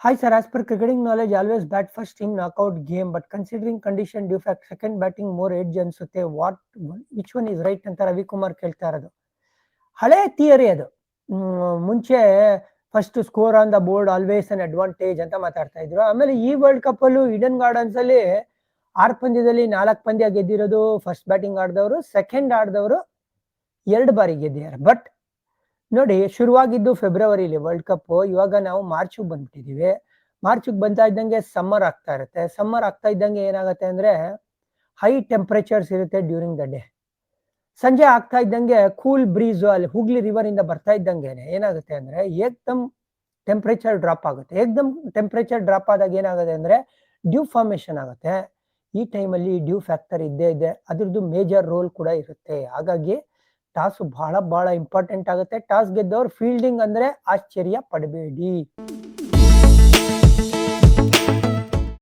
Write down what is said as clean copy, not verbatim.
Hi sir, as per cricketing knowledge, always bat first in knockout game, but considering condition due fact second batting more edge ಅನ್ಸುತ್ತೆ. Which one is right ಅಂತ ರವಿಕುಮಾರ್ ಕೇಳ್ತಾ ಇರೋದು. ಹಳೆ theory ಅದು. ಮುಂಚೆ first score on the board always an advantage ಅಂತ ಮಾತಾಡ್ತಾ ಇದ್ರು. ಆಮೇಲೆ ಈ ವರ್ಲ್ಡ್ ಕಪ್ ಅಲ್ಲೂ ಈಡನ್ ಗಾರ್ಡನ್ಸ್ ಅಲ್ಲಿ 6 ಪಂದ್ಯದಲ್ಲಿ 4 ಪಂದ್ಯ ಗೆದ್ದಿರೋದು ಫಸ್ಟ್ ಬ್ಯಾಟಿಂಗ್ ಆಡಿದವರು, ಸೆಕೆಂಡ್ ಆಡಿದವರು 2 ಬಾರಿ ಗೆದ್ದಿದ್ದಾರೆ. ಬಟ್ ನೋಡಿ, ಶುರುವಾಗಿದ್ದು ಫೆಬ್ರವರಿಲಿ ವರ್ಲ್ಡ್ ಕಪ್, ಇವಾಗ ನಾವು ಮಾರ್ಚ್ಗೆ ಬಂದ್ಬಿಟ್ಟಿದೀವಿ. ಮಾರ್ಚ್ಗೆ ಬಂತಾ ಇದ್ದಂಗೆ ಸಮ್ಮರ್ ಆಗ್ತಾ ಇರುತ್ತೆ. ಸಮ್ಮರ್ ಆಗ್ತಾ ಇದ್ದಂಗೆ ಏನಾಗುತ್ತೆ ಅಂದ್ರೆ ಹೈ ಟೆಂಪರೇಚರ್ಸ್ ಇರುತ್ತೆ ಡ್ಯೂರಿಂಗ್ ದ ಡೇ. ಸಂಜೆ ಆಗ್ತಾ ಇದ್ದಂಗೆ ಕೂಲ್ ಬ್ರೀಸ್ ಅಲ್ಲಿ ಹುಗ್ಲಿ ರಿವರ್ ಇಂದ ಬರ್ತಾ ಇದ್ದಂಗೆ ಏನಾಗುತ್ತೆ ಅಂದ್ರೆ ಏಕ್ದಮ್ ಟೆಂಪರೇಚರ್ ಡ್ರಾಪ್ ಆಗುತ್ತೆ. ಏಕ್ದಮ್ ಟೆಂಪರೇಚರ್ ಡ್ರಾಪ್ ಆದಾಗ ಏನಾಗುತ್ತೆ ಅಂದ್ರೆ ಡ್ಯೂ ಫಾರ್ಮೇಶನ್ ಆಗುತ್ತೆ. ಈ ಟೈಮಲ್ಲಿ ಡ್ಯೂ ಫ್ಯಾಕ್ಟರ್ ಇದ್ದೇ ಇದೆ, ಅದ್ರದ್ದು ಮೇಜರ್ ರೋಲ್ ಕೂಡ ಇರುತ್ತೆ. ಹಾಗಾಗಿ ಟಾಸ್ ಬಹಳ ಇಂಪಾರ್ಟೆಂಟ್ ಆಗುತ್ತೆ. ಟಾಸ್ ಗೆದ್ದವ್ರು ಫೀಲ್ಡಿಂಗ್ ಅಂದ್ರೆ ಆಶ್ಚರ್ಯ ಪಡಬೇಡಿ.